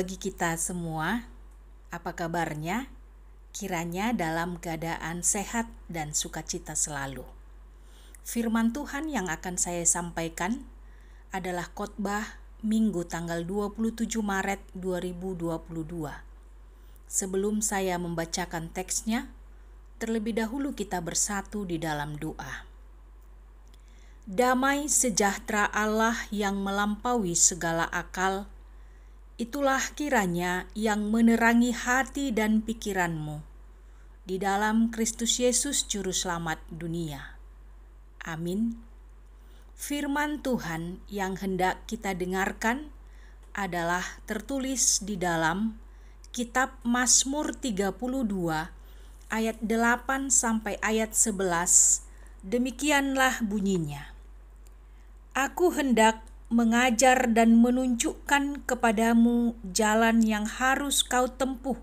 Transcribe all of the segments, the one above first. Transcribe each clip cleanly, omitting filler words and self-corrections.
bagi kita semua. Apa kabarnya? Kiranya dalam keadaan sehat dan sukacita selalu. Firman Tuhan yang akan saya sampaikan adalah khotbah Minggu tanggal 27 Maret 2022. Sebelum saya membacakan teksnya, terlebih dahulu kita bersatu di dalam doa. Damai sejahtera Allah yang melampaui segala akal, itulah kiranya yang menerangi hati dan pikiranmu di dalam Kristus Yesus Juru Selamat dunia. Amin. Firman Tuhan yang hendak kita dengarkan adalah tertulis di dalam Kitab Mazmur 32 ayat 8 sampai ayat 11. Demikianlah bunyinya. Aku hendak mengajar dan menunjukkan kepadamu jalan yang harus kau tempuh.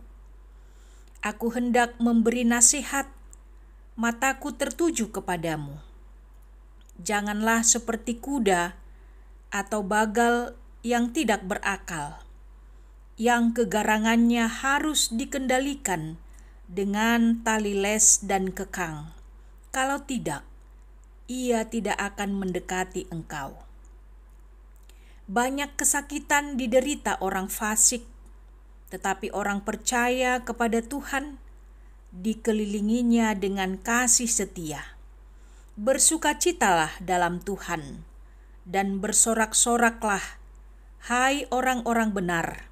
Aku hendak memberi nasihat, mataku tertuju kepadamu. Janganlah seperti kuda atau bagal yang tidak berakal, yang kegarangannya harus dikendalikan dengan tali les dan kekang. Kalau tidak, ia tidak akan mendekati engkau. Banyak kesakitan diderita orang fasik, tetapi orang percaya kepada Tuhan dikelilinginya dengan kasih setia. Bersukacitalah dalam Tuhan dan bersorak-soraklah, hai orang-orang benar.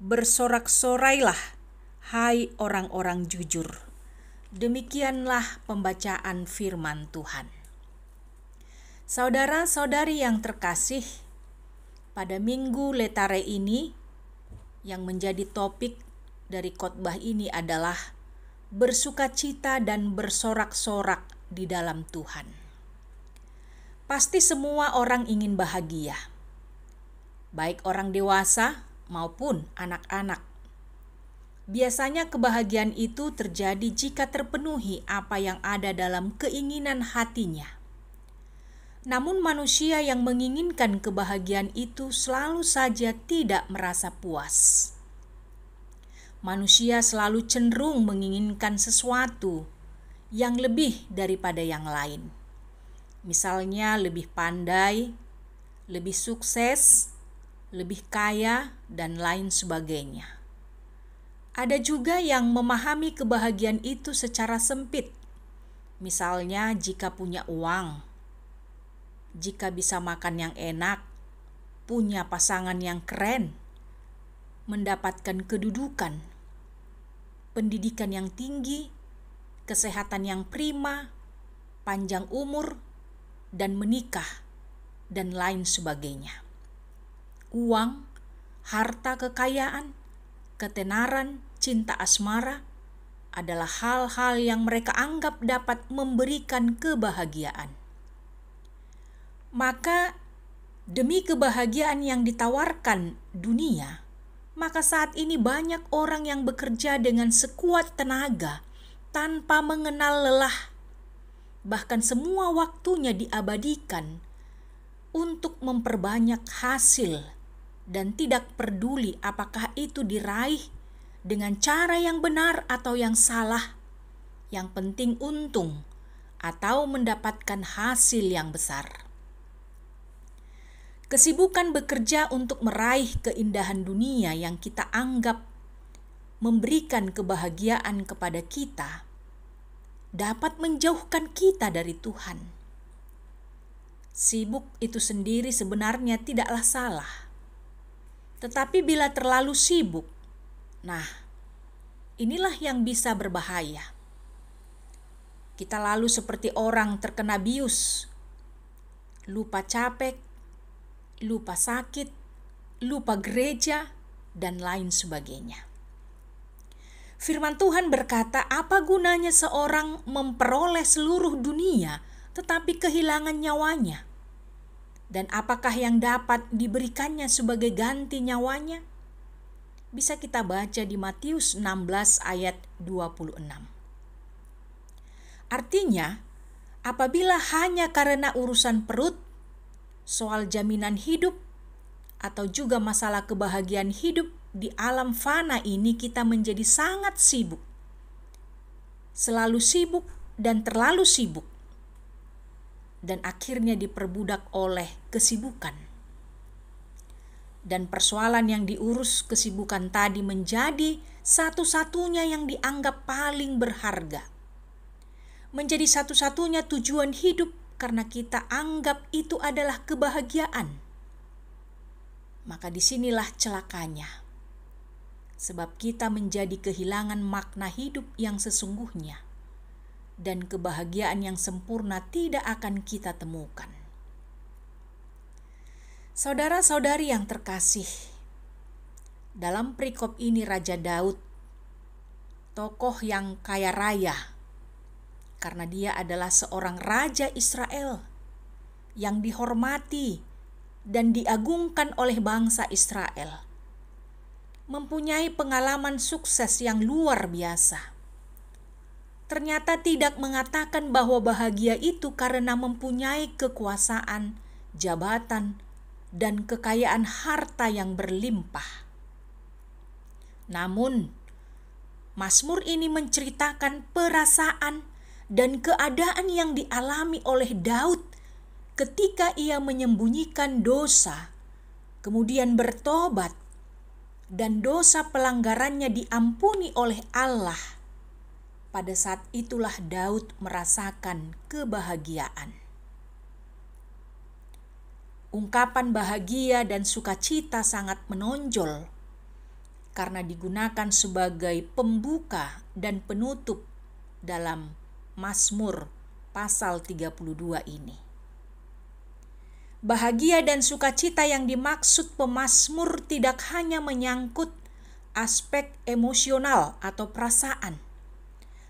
Bersorak-sorailah, hai orang-orang jujur. Demikianlah pembacaan firman Tuhan. Saudara-saudari yang terkasih, pada Minggu Letare ini, yang menjadi topik dari khotbah ini adalah bersukacita dan bersorak-sorak di dalam Tuhan. Pasti semua orang ingin bahagia, baik orang dewasa maupun anak-anak. Biasanya kebahagiaan itu terjadi jika terpenuhi apa yang ada dalam keinginan hatinya. Namun manusia yang menginginkan kebahagiaan itu selalu saja tidak merasa puas. Manusia selalu cenderung menginginkan sesuatu yang lebih daripada yang lain. Misalnya lebih pandai, lebih sukses, lebih kaya, dan lain sebagainya. Ada juga yang memahami kebahagiaan itu secara sempit. Misalnya jika punya uang, jika bisa makan yang enak, punya pasangan yang keren, mendapatkan kedudukan, pendidikan yang tinggi, kesehatan yang prima, panjang umur, dan menikah, dan lain sebagainya. Uang, harta kekayaan, ketenaran, cinta asmara adalah hal-hal yang mereka anggap dapat memberikan kebahagiaan. Maka demi kebahagiaan yang ditawarkan dunia, maka saat ini banyak orang yang bekerja dengan sekuat tenaga tanpa mengenal lelah. Bahkan semua waktunya diabadikan untuk memperbanyak hasil dan tidak peduli apakah itu diraih dengan cara yang benar atau yang salah. Yang penting untung atau mendapatkan hasil yang besar. Kesibukan bekerja untuk meraih keindahan dunia yang kita anggap memberikan kebahagiaan kepada kita dapat menjauhkan kita dari Tuhan. Sibuk itu sendiri sebenarnya tidaklah salah. Tetapi bila terlalu sibuk, nah, inilah yang bisa berbahaya. Kita lalu seperti orang terkena bius, lupa capek, lupa sakit, lupa gereja, dan lain sebagainya. Firman Tuhan berkata, apa gunanya seorang memperoleh seluruh dunia tetapi kehilangan nyawanya? Dan apakah yang dapat diberikannya sebagai ganti nyawanya? Bisa kita baca di Matius 16 ayat 26. Artinya, apabila hanya karena urusan perut, soal jaminan hidup, atau juga masalah kebahagiaan hidup di alam fana ini kita menjadi sangat sibuk. Selalu sibuk dan terlalu sibuk. Dan akhirnya diperbudak oleh kesibukan. Dan persoalan yang diurus kesibukan tadi menjadi satu-satunya yang dianggap paling berharga. Menjadi satu-satunya tujuan hidup karena kita anggap itu adalah kebahagiaan. Maka disinilah celakanya. Sebab kita menjadi kehilangan makna hidup yang sesungguhnya. Dan kebahagiaan yang sempurna tidak akan kita temukan. Saudara-saudari yang terkasih, dalam perikop ini Raja Daud, tokoh yang kaya raya, karena dia adalah seorang raja Israel yang dihormati dan diagungkan oleh bangsa Israel, mempunyai pengalaman sukses yang luar biasa. Ternyata tidak mengatakan bahwa bahagia itu karena mempunyai kekuasaan, jabatan, dan kekayaan harta yang berlimpah. Namun, Mazmur ini menceritakan perasaan dan keadaan yang dialami oleh Daud ketika ia menyembunyikan dosa, kemudian bertobat, dan dosa pelanggarannya diampuni oleh Allah. Pada saat itulah Daud merasakan kebahagiaan. Ungkapan bahagia dan sukacita sangat menonjol karena digunakan sebagai pembuka dan penutup dalam Mazmur pasal 32 ini. Bahagia dan sukacita yang dimaksud pemazmur tidak hanya menyangkut aspek emosional atau perasaan,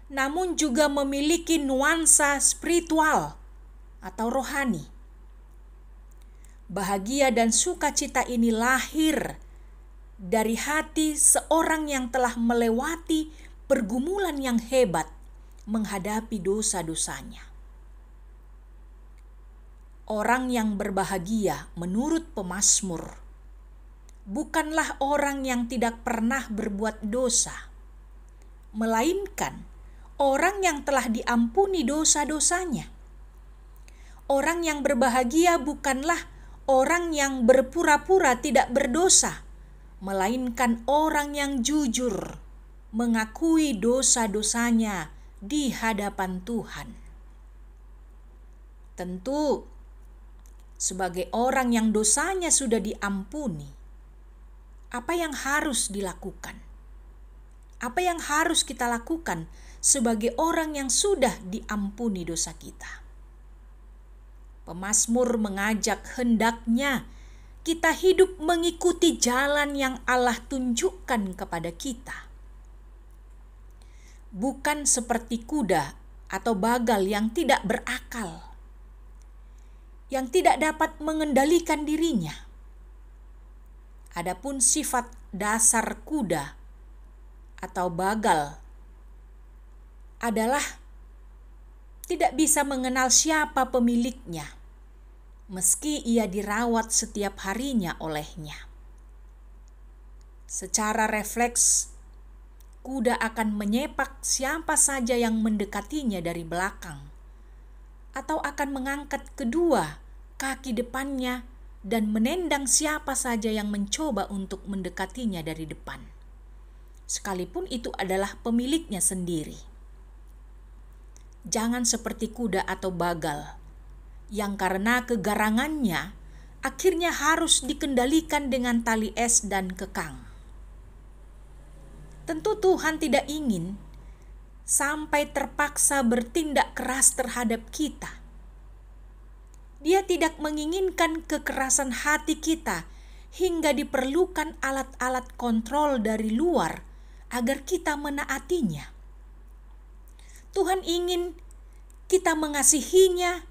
namun juga memiliki nuansa spiritual atau rohani. Bahagia dan sukacita ini lahir dari hati seorang yang telah melewati pergumulan yang hebat menghadapi dosa-dosanya. Orang yang berbahagia menurut pemazmur bukanlah orang yang tidak pernah berbuat dosa, melainkan orang yang telah diampuni dosa-dosanya. Orang yang berbahagia bukanlah orang yang berpura-pura tidak berdosa, melainkan orang yang jujur mengakui dosa-dosanya di hadapan Tuhan. Tentu, sebagai orang yang dosanya sudah diampuni, apa yang harus dilakukan? Apa yang harus kita lakukan sebagai orang yang sudah diampuni dosa kita? Pemazmur mengajak hendaknya kita hidup mengikuti jalan yang Allah tunjukkan kepada kita. Bukan seperti kuda atau bagal yang tidak berakal, yang tidak dapat mengendalikan dirinya. Adapun sifat dasar kuda atau bagal adalah tidak bisa mengenal siapa pemiliknya, meski ia dirawat setiap harinya olehnya. Secara refleks, kuda akan menyepak siapa saja yang mendekatinya dari belakang, atau akan mengangkat kedua kaki depannya dan menendang siapa saja yang mencoba untuk mendekatinya dari depan, sekalipun itu adalah pemiliknya sendiri. Jangan seperti kuda atau bagal, yang karena kegarangannya akhirnya harus dikendalikan dengan tali es dan kekang. Tentu Tuhan tidak ingin sampai terpaksa bertindak keras terhadap kita. Dia tidak menginginkan kekerasan hati kita hingga diperlukan alat-alat kontrol dari luar agar kita menaatinya. Tuhan ingin kita mengasihinya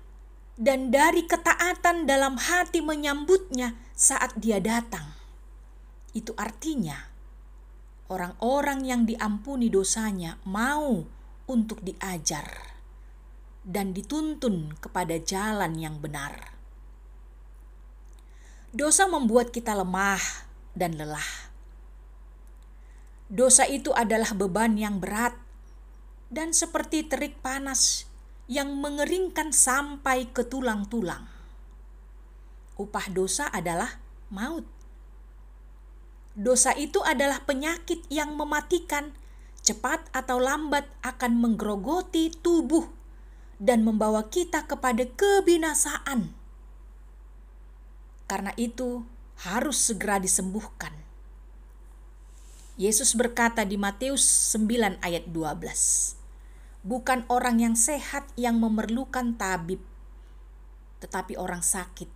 dan dari ketaatan dalam hati menyambutnya saat dia datang. Itu artinya orang-orang yang diampuni dosanya mau untuk diajar dan dituntun kepada jalan yang benar. Dosa membuat kita lemah dan lelah. Dosa itu adalah beban yang berat dan seperti terik panas yang mengeringkan sampai ke tulang-tulang. Upah dosa adalah maut. Dosa itu adalah penyakit yang mematikan, cepat atau lambat akan menggerogoti tubuh dan membawa kita kepada kebinasaan. Karena itu harus segera disembuhkan. Yesus berkata di Matius 9 ayat 12, "Bukan orang yang sehat yang memerlukan tabib, tetapi orang sakit."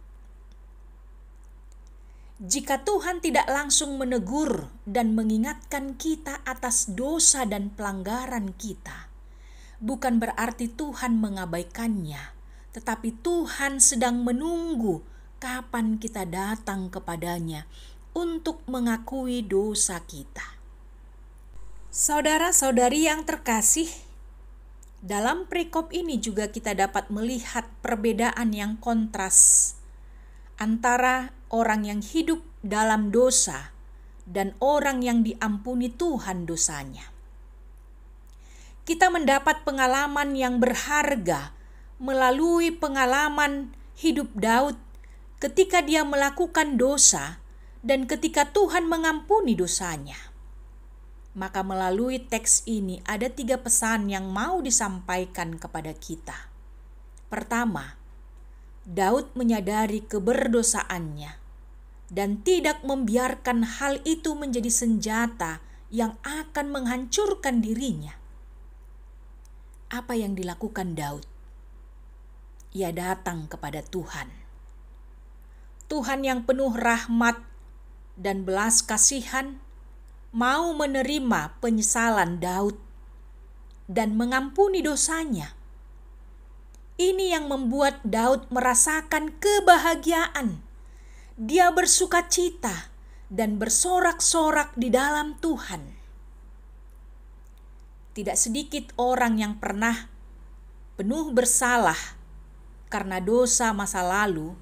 Jika Tuhan tidak langsung menegur dan mengingatkan kita atas dosa dan pelanggaran kita, bukan berarti Tuhan mengabaikannya, tetapi Tuhan sedang menunggu kapan kita datang kepadanya untuk mengakui dosa kita. Saudara-saudari yang terkasih, dalam perikop ini juga kita dapat melihat perbedaan yang kontras antara orang yang hidup dalam dosa dan orang yang diampuni Tuhan dosanya. Kita mendapat pengalaman yang berharga melalui pengalaman hidup Daud ketika dia melakukan dosa dan ketika Tuhan mengampuni dosanya. Maka melalui teks ini ada 3 pesan yang mau disampaikan kepada kita. Pertama, Daud menyadari keberdosaannya dan tidak membiarkan hal itu menjadi senjata yang akan menghancurkan dirinya. Apa yang dilakukan Daud? Ia datang kepada Tuhan. Tuhan yang penuh rahmat dan belas kasihan mau menerima penyesalan Daud dan mengampuni dosanya. Ini yang membuat Daud merasakan kebahagiaan. Dia bersuka cita dan bersorak-sorak di dalam Tuhan. Tidak sedikit orang yang pernah penuh bersalah karena dosa masa lalu,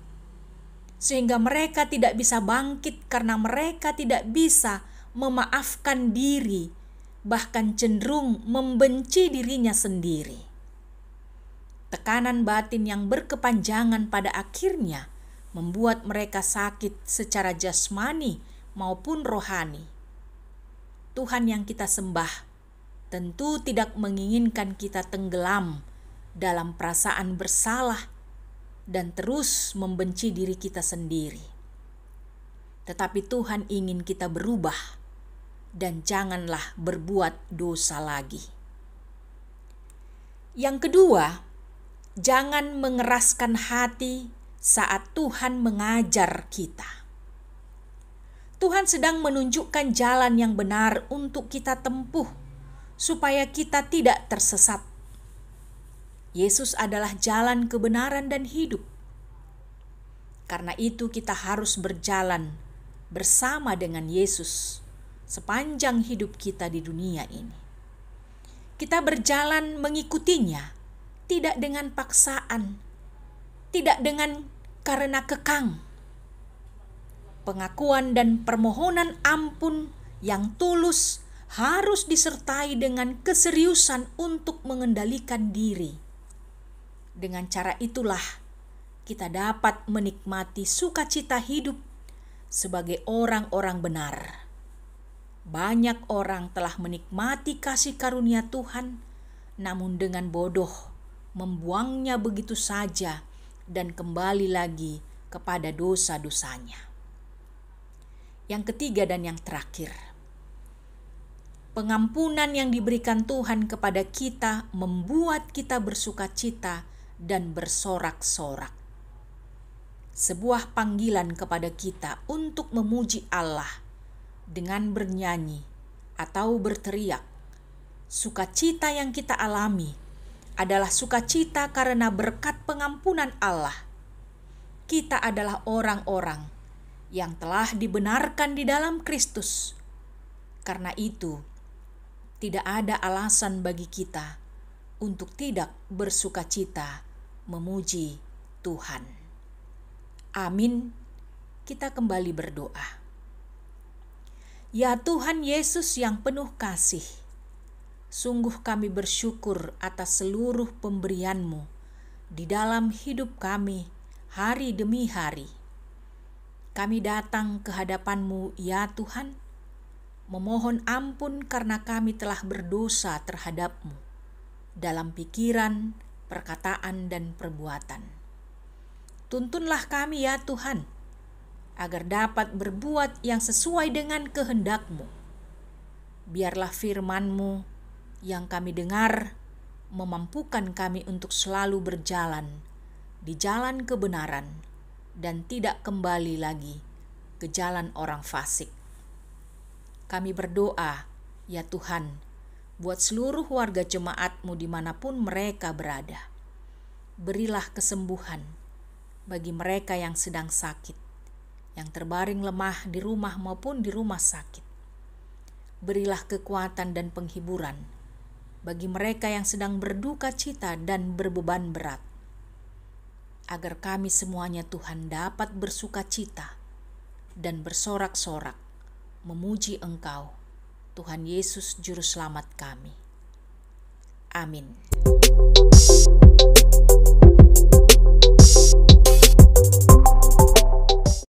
sehingga mereka tidak bisa bangkit karena mereka tidak bisa memaafkan diri, bahkan cenderung membenci dirinya sendiri. Tekanan batin yang berkepanjangan pada akhirnya membuat mereka sakit secara jasmani maupun rohani. Tuhan yang kita sembah tentu tidak menginginkan kita tenggelam dalam perasaan bersalah dan terus membenci diri kita sendiri. Tetapi Tuhan ingin kita berubah dan janganlah berbuat dosa lagi. Yang kedua, jangan mengeraskan hati saat Tuhan mengajar kita. Tuhan sedang menunjukkan jalan yang benar untuk kita tempuh supaya kita tidak tersesat. Yesus adalah jalan kebenaran dan hidup. Karena itu kita harus berjalan bersama dengan Yesus sepanjang hidup kita di dunia ini. Kita berjalan mengikutinya, tidak dengan paksaan, tidak dengan karena kekang. Pengakuan dan permohonan ampun yang tulus harus disertai dengan keseriusan untuk mengendalikan diri. Dengan cara itulah kita dapat menikmati sukacita hidup sebagai orang-orang benar. Banyak orang telah menikmati kasih karunia Tuhan, namun dengan bodoh membuangnya begitu saja dan kembali lagi kepada dosa-dosanya. Yang ketiga dan yang terakhir, pengampunan yang diberikan Tuhan kepada kita membuat kita bersukacita dan bersorak-sorak. Sebuah panggilan kepada kita untuk memuji Allah dengan bernyanyi atau berteriak. Sukacita yang kita alami adalah sukacita karena berkat pengampunan Allah. Kita adalah orang-orang yang telah dibenarkan di dalam Kristus. Karena itu, tidak ada alasan bagi kita untuk tidak bersukacita memuji Tuhan. Amin. Kita kembali berdoa. Ya Tuhan Yesus yang penuh kasih, sungguh kami bersyukur atas seluruh pemberian-Mu di dalam hidup kami hari demi hari. Kami datang ke hadapan-Mu, ya Tuhan, memohon ampun karena kami telah berdosa terhadap-Mu dalam pikiran, perkataan, dan perbuatan. Tuntunlah kami, ya Tuhan, agar dapat berbuat yang sesuai dengan kehendak-Mu. Biarlah firman-Mu yang kami dengar memampukan kami untuk selalu berjalan di jalan kebenaran dan tidak kembali lagi ke jalan orang fasik. Kami berdoa, ya Tuhan, buat seluruh warga jemaat-Mu dimanapun mereka berada. Berilah kesembuhan bagi mereka yang sedang sakit, yang terbaring lemah di rumah maupun di rumah sakit. Berilah kekuatan dan penghiburan bagi mereka yang sedang berduka cita dan berbeban berat, agar kami semuanya Tuhan dapat bersuka cita dan bersorak-sorak memuji Engkau, Tuhan Yesus Juru Selamat kami. Amin.